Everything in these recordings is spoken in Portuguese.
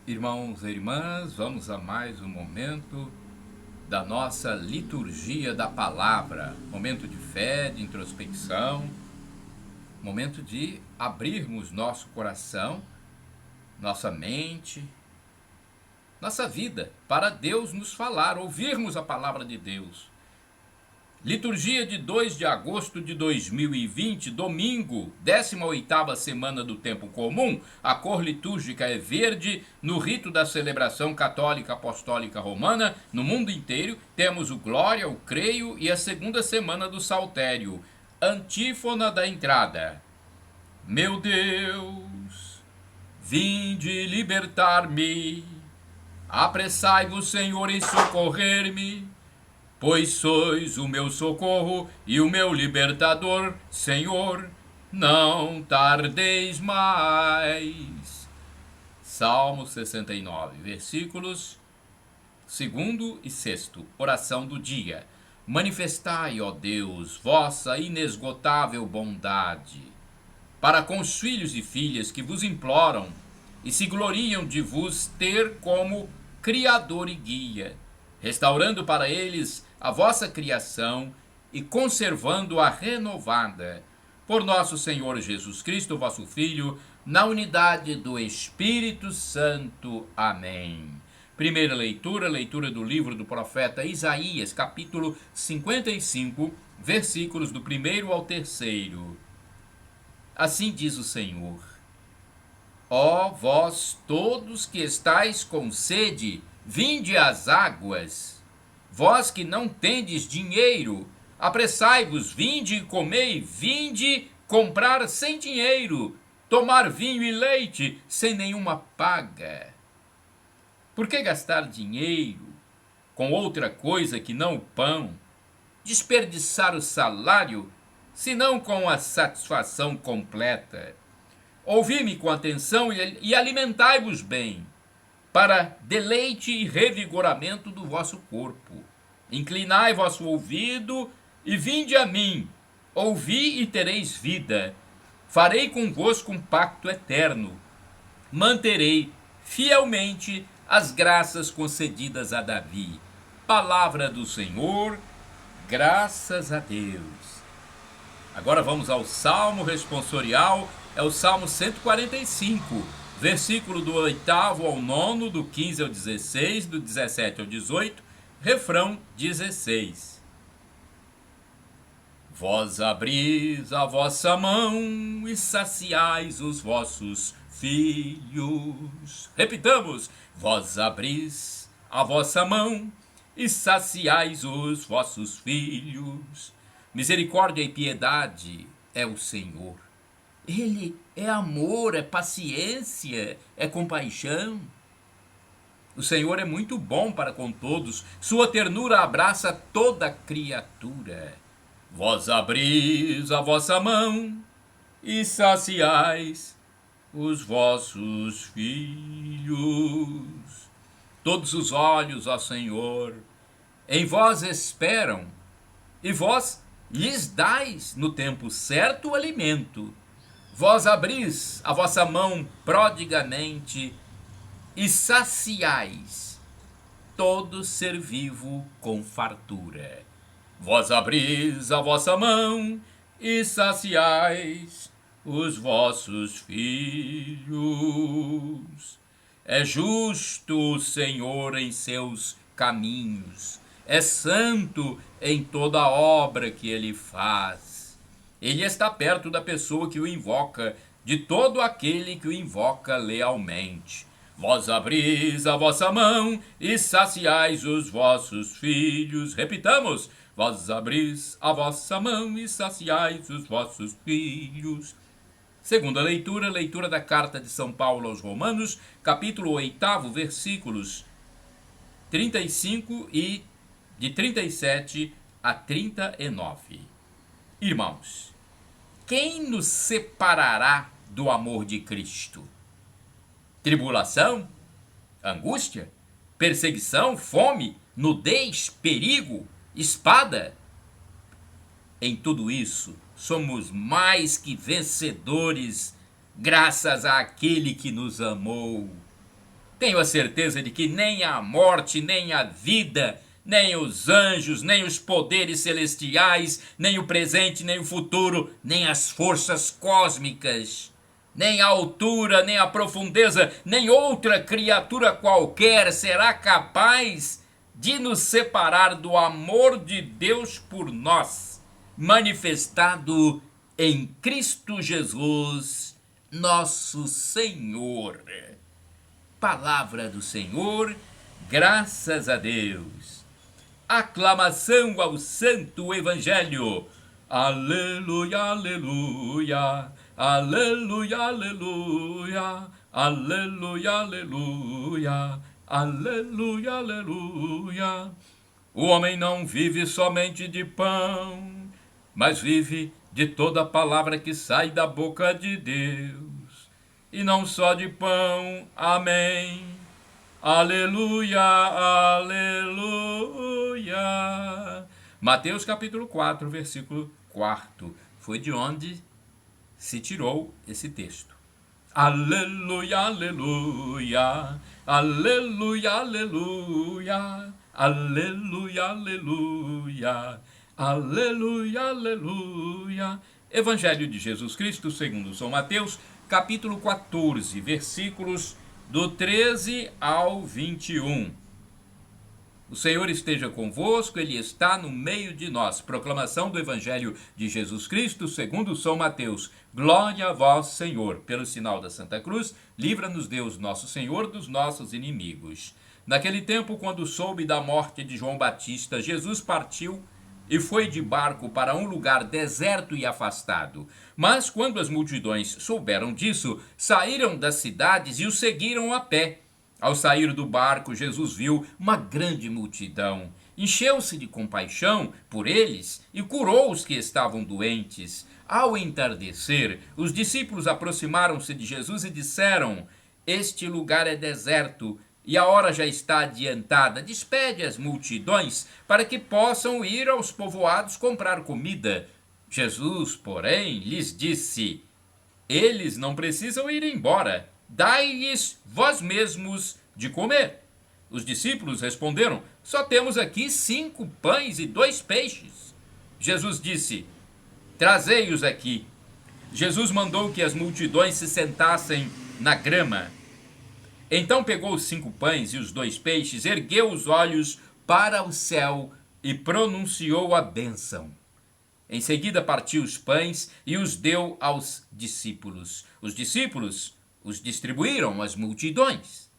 Irmãos e irmãs, vamos a mais um momento da nossa liturgia da palavra, momento de fé, de introspecção, momento de abrirmos nosso coração, nossa mente, nossa vida, para Deus nos falar, ouvirmos a palavra de Deus. Liturgia de 2 de agosto de 2020, domingo, 18ª semana do tempo comum. A cor litúrgica é verde. No rito da celebração católica apostólica romana, no mundo inteiro, temos o Glória, o Creio e a segunda semana do Saltério. Antífona da entrada. Meu Deus, vinde libertar-me. Apressai-vos, Senhor, em socorrer-me. Pois sois o meu socorro e o meu libertador, Senhor, não tardeis mais. Salmo 69, versículos 2º e 6º, oração do dia. Manifestai, ó Deus, vossa inesgotável bondade, para com os filhos e filhas que vos imploram e se gloriam de vos ter como Criador e Guia, restaurando para eles a vossa criação e conservando-a renovada por nosso Senhor Jesus Cristo, vosso Filho, na unidade do Espírito Santo. Amém. Primeira leitura, leitura do livro do profeta Isaías, capítulo 55, versículos do 1º ao 3º. Assim diz o Senhor: Ó vós todos que estáis com sede, vinde às águas. Vós que não tendes dinheiro, apressai-vos, vinde e comei, vinde comprar sem dinheiro, tomar vinho e leite sem nenhuma paga. Por que gastar dinheiro com outra coisa que não o pão? Desperdiçar o salário, senão com a satisfação completa? Ouvi-me com atenção e alimentai-vos bem, para deleite e revigoramento do vosso corpo. Inclinai vosso ouvido e vinde a mim. Ouvi e tereis vida. Farei convosco um pacto eterno. Manterei fielmente as graças concedidas a Davi. Palavra do Senhor, graças a Deus. Agora vamos ao Salmo responsorial, é o Salmo 145. Versículo do 8º ao 9º, do 15 ao 16, do 17 ao 18, refrão 16. Vós abris a vossa mão e saciais os vossos filhos. Repitamos: vós abris a vossa mão e saciais os vossos filhos. Misericórdia e piedade é o Senhor. Ele é amor, é paciência, é compaixão. O Senhor é muito bom para com todos, sua ternura abraça toda criatura. Vós abris a vossa mão e saciais os vossos filhos. Todos os olhos, ó Senhor, em vós esperam, e vós lhes dais no tempo certo o alimento. Vós abris a vossa mão prodigamente e saciais todo ser vivo com fartura. Vós abris a vossa mão e saciais os vossos filhos. É justo o Senhor em seus caminhos, é santo em toda obra que ele faz. Ele está perto da pessoa que o invoca, de todo aquele que o invoca lealmente. Vós abris a vossa mão e saciais os vossos filhos. Repitamos: vós abris a vossa mão e saciais os vossos filhos. Segunda leitura, leitura da carta de São Paulo aos Romanos, capítulo 8, versículos 35 e de 37 a 39. Irmãos, quem nos separará do amor de Cristo? Tribulação? Angústia? Perseguição? Fome? Nudez? Perigo? Espada? Em tudo isso, somos mais que vencedores, graças àquele que nos amou. Tenho a certeza de que nem a morte, nem a vida, nem os anjos, nem os poderes celestiais, nem o presente, nem o futuro, nem as forças cósmicas, nem a altura, nem a profundeza, nem outra criatura qualquer será capaz de nos separar do amor de Deus por nós, manifestado em Cristo Jesus, nosso Senhor. Palavra do Senhor, graças a Deus. Aclamação ao Santo Evangelho. Aleluia, aleluia, aleluia, aleluia, aleluia, aleluia, aleluia, aleluia. O homem não vive somente de pão, mas vive de toda palavra que sai da boca de Deus. E não só de pão, amém. Aleluia, aleluia. Mateus capítulo 4, versículo 4. Foi de onde se tirou esse texto. Aleluia, aleluia, aleluia, aleluia, aleluia, aleluia, aleluia, aleluia. Evangelho de Jesus Cristo segundo São Mateus, capítulo 14, versículos do 13 ao 21. O Senhor esteja convosco, Ele está no meio de nós. Proclamação do Evangelho de Jesus Cristo, segundo São Mateus. Glória a vós, Senhor. Pelo sinal da Santa Cruz, livra-nos Deus, nosso Senhor, dos nossos inimigos. Naquele tempo, quando soube da morte de João Batista, Jesus partiu e foi de barco para um lugar deserto e afastado. Mas quando as multidões souberam disso, saíram das cidades e o seguiram a pé. Ao sair do barco, Jesus viu uma grande multidão. Encheu-se de compaixão por eles e curou os que estavam doentes. Ao entardecer, os discípulos aproximaram-se de Jesus e disseram: Este lugar é deserto e a hora já está adiantada. Despede as multidões para que possam ir aos povoados comprar comida. Jesus, porém, lhes disse: Eles não precisam ir embora. Dai-lhes vós mesmos de comer. Os discípulos responderam: Só temos aqui 5 pães e 2 peixes. Jesus disse: Trazei-os aqui. Jesus mandou que as multidões se sentassem na grama. Então pegou os 5 pães e os 2 peixes, ergueu os olhos para o céu e pronunciou a bênção. Em seguida partiu os pães e os deu aos discípulos. Os discípulos os distribuíram às multidões.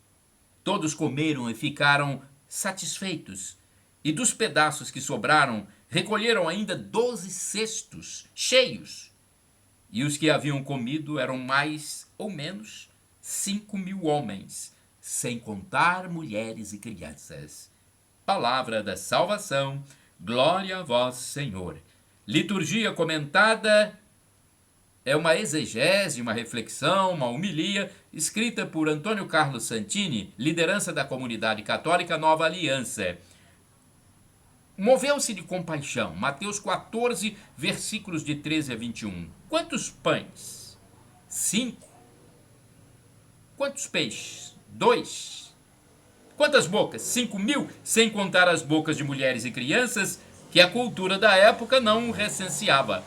Todos comeram e ficaram satisfeitos. E dos pedaços que sobraram, recolheram ainda 12 cestos cheios. E os que haviam comido eram mais ou menos 5.000 homens, sem contar mulheres e crianças. Palavra da salvação, glória a vós, Senhor. Liturgia comentada é uma exegese, uma reflexão, uma homilia, escrita por Antônio Carlos Santini, liderança da comunidade católica Nova Aliança. Moveu-se de compaixão. Mateus 14, versículos de 13 a 21. Quantos pães? 5. Quantos peixes? 2. Quantas bocas? 5.000, sem contar as bocas de mulheres e crianças, que a cultura da época não recenseava.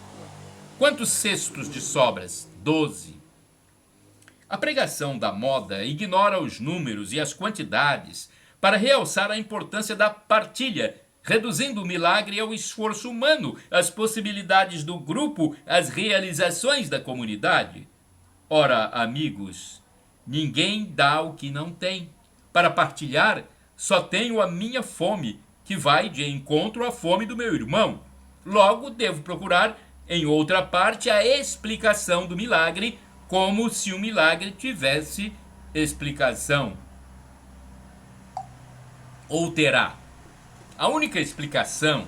Quantos cestos de sobras? 12. A pregação da moda ignora os números e as quantidades para realçar a importância da partilha, reduzindo o milagre ao esforço humano, as possibilidades do grupo, as realizações da comunidade. Ora, amigos, ninguém dá o que não tem. Para partilhar, só tenho a minha fome, que vai de encontro à fome do meu irmão. Logo, devo procurar em outra parte a explicação do milagre, como se o milagre tivesse explicação. Ou terá. A única explicação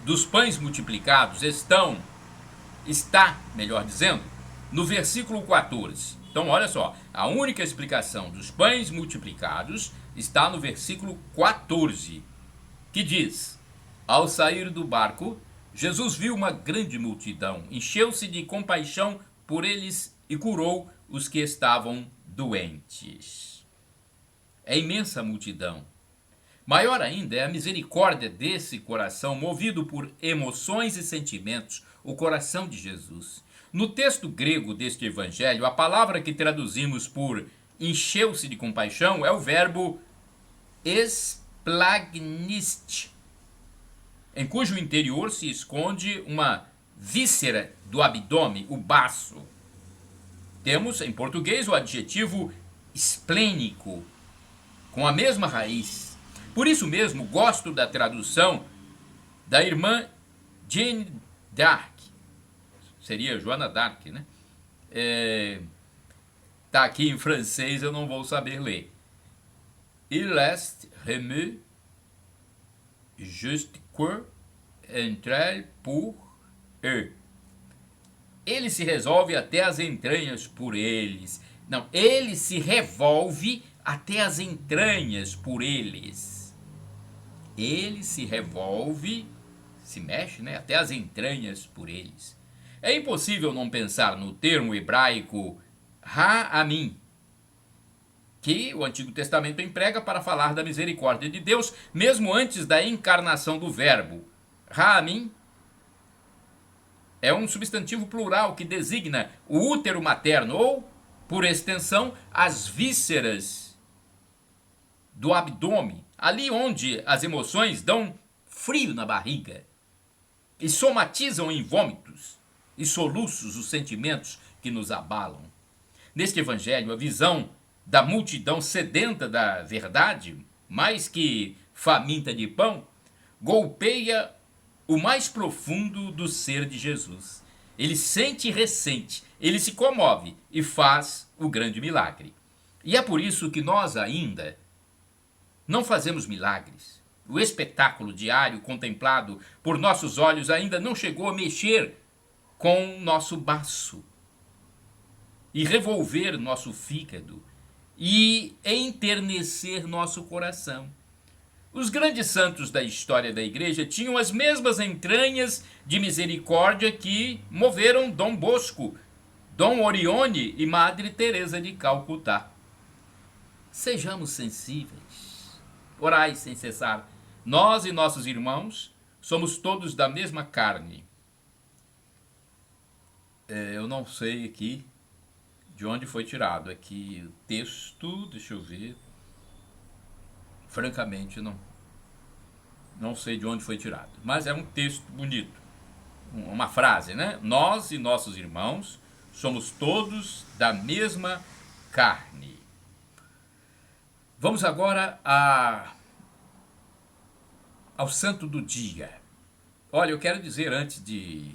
dos pães multiplicados está, melhor dizendo, no versículo 14. Então, olha só, a única explicação dos pães multiplicados está no versículo 14, que diz: Ao sair do barco, Jesus viu uma grande multidão, encheu-se de compaixão por eles e curou os que estavam doentes. é imensa multidão. Maior ainda é a misericórdia desse coração movido por emoções e sentimentos, o coração de Jesus. No texto grego deste evangelho, a palavra que traduzimos por encheu-se de compaixão é o verbo esplagniste, em cujo interior se esconde uma víscera do abdômen, o baço. Temos em português o adjetivo esplênico, com a mesma raiz. Por isso mesmo gosto da tradução da irmã Jeanne d'Arc, seria Joana d'Arc, né? Tá aqui em francês, eu não vou saber ler. Il est remu jusqu'à entre elles pour eux. Ele se resolve até as entranhas por eles. Não, ele se revolve até as entranhas por eles. Ele se revolve, se mexe, né, até as entranhas por eles. É impossível não pensar no termo hebraico Ra'amim, que o Antigo Testamento emprega para falar da misericórdia de Deus, mesmo antes da encarnação do verbo. Ra'amim é um substantivo plural que designa o útero materno ou, por extensão, as vísceras do abdômen, ali onde as emoções dão frio na barriga e somatizam em vômitos e soluços os sentimentos que nos abalam. Neste evangelho, a visão da multidão sedenta da verdade, mais que faminta de pão, golpeia o mais profundo do ser de Jesus. Ele sente e ressente, ele se comove e faz o grande milagre. E é por isso que nós ainda não fazemos milagres. O espetáculo diário contemplado por nossos olhos ainda não chegou a mexer com nosso baço e revolver nosso fígado e enternecer nosso coração. Os grandes santos da história da igreja tinham as mesmas entranhas de misericórdia que moveram Dom Bosco, Dom Orione e Madre Teresa de Calcutá. Sejamos sensíveis, orai sem cessar. Nós e nossos irmãos somos todos da mesma carne. Eu não sei aqui de onde foi tirado. Aqui o texto, deixa eu ver. Francamente, não sei de onde foi tirado. Mas é um texto bonito. Uma frase, né? Nós e nossos irmãos somos todos da mesma carne. Vamos agora ao santo do dia. Olha, eu quero dizer, antes de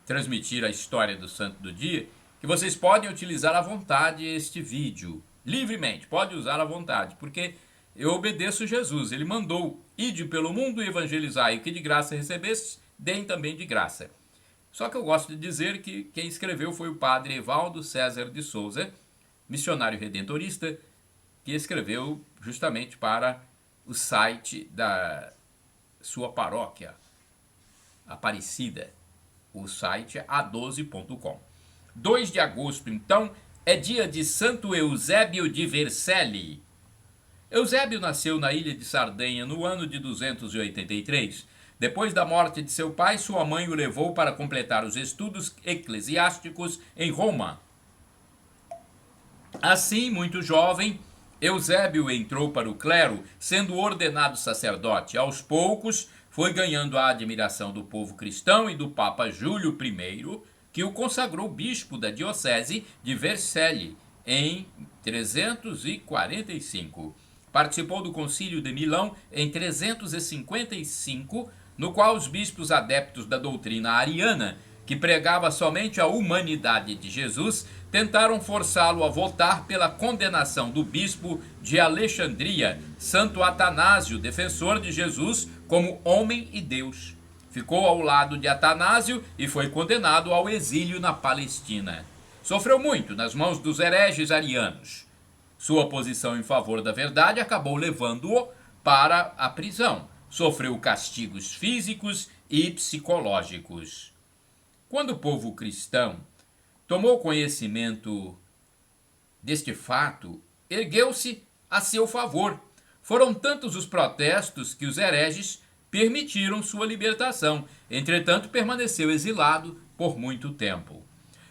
transmitir a história do santo do dia, que vocês podem utilizar à vontade este vídeo, livremente, pode usar à vontade, porque eu obedeço Jesus. Ele mandou, ide pelo mundo e evangelizai, o que de graça recebestes, deem também de graça. Só que eu gosto de dizer que quem escreveu foi o padre Evaldo César de Souza, missionário redentorista, que escreveu justamente para o site da sua paróquia Aparecida, o site a12.com. 2 de agosto, então, é dia de Santo Eusébio de Vercelli. Eusébio nasceu na ilha de Sardenha no ano de 283. Depois da morte de seu pai, sua mãe o levou para completar os estudos eclesiásticos em Roma. Assim, muito jovem, Eusébio entrou para o clero, sendo ordenado sacerdote. Aos poucos, foi ganhando a admiração do povo cristão e do Papa Júlio I, que o consagrou bispo da diocese de Vercelli em 345. Participou do Concílio de Milão em 355, no qual os bispos adeptos da doutrina ariana, que pregava somente a humanidade de Jesus, tentaram forçá-lo a votar pela condenação do bispo de Alexandria, Santo Atanásio, defensor de Jesus como homem e Deus. Ficou ao lado de Atanásio e foi condenado ao exílio na Palestina. Sofreu muito nas mãos dos hereges arianos. Sua posição em favor da verdade acabou levando-o para a prisão. Sofreu castigos físicos e psicológicos. Quando o povo cristão tomou conhecimento deste fato, ergueu-se a seu favor. Foram tantos os protestos que os hereges permitiram sua libertação. Entretanto, permaneceu exilado por muito tempo.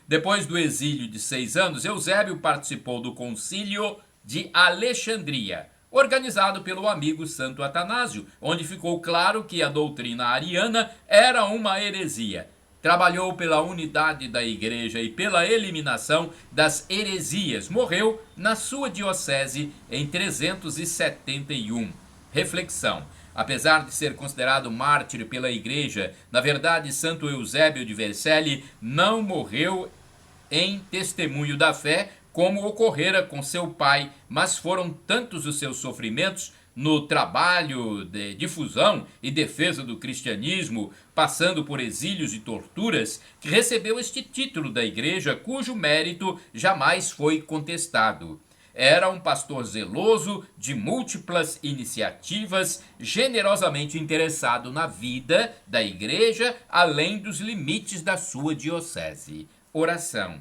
Depois do exílio de 6 anos, Eusébio participou do Concílio de Alexandria, organizado pelo amigo Santo Atanásio, onde ficou claro que a doutrina ariana era uma heresia. Trabalhou pela unidade da igreja e pela eliminação das heresias. Morreu na sua diocese em 371. Reflexão. Apesar de ser considerado mártir pela igreja, na verdade, Santo Eusébio de Vercelli não morreu em testemunho da fé, como ocorrera com seu pai, mas foram tantos os seus sofrimentos no trabalho de difusão e defesa do cristianismo, passando por exílios e torturas, que recebeu este título da igreja, cujo mérito jamais foi contestado. Era um pastor zeloso, de múltiplas iniciativas, generosamente interessado na vida da igreja, além dos limites da sua diocese. Oração.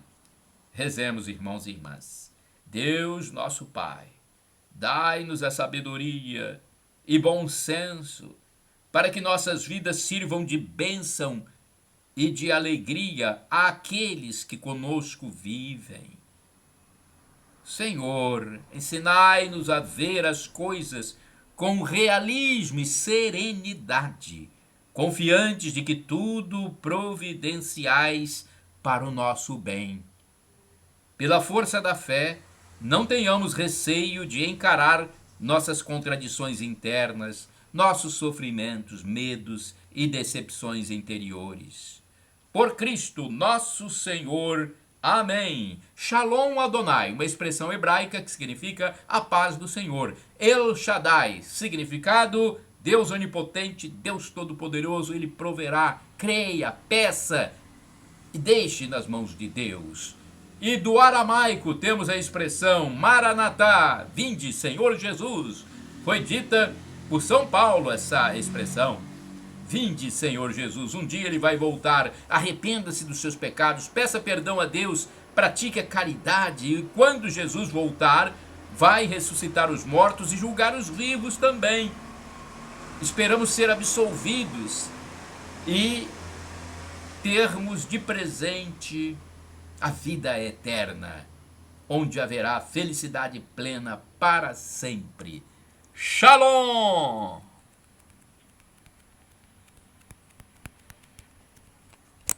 Rezemos, irmãos e irmãs. Deus, nosso Pai, dai-nos a sabedoria e bom senso para que nossas vidas sirvam de bênção e de alegria àqueles que conosco vivem. Senhor, ensinai-nos a ver as coisas com realismo e serenidade, confiantes de que tudo providenciais para o nosso bem. Pela força da fé, não tenhamos receio de encarar nossas contradições internas, nossos sofrimentos, medos e decepções interiores. Por Cristo nosso Senhor. Amém. Shalom Adonai, uma expressão hebraica que significa a paz do Senhor. El Shaddai, significado Deus onipotente, Deus todo-poderoso, Ele proverá. Creia, peça e deixe nas mãos de Deus. E do aramaico temos a expressão Maranatá, vinde Senhor Jesus. Foi dita por São Paulo essa expressão. Vinde, Senhor Jesus, um dia ele vai voltar, arrependa-se dos seus pecados, peça perdão a Deus, pratique a caridade e quando Jesus voltar, vai ressuscitar os mortos e julgar os vivos também. Esperamos ser absolvidos e termos de presente a vida eterna, onde haverá felicidade plena para sempre. Shalom!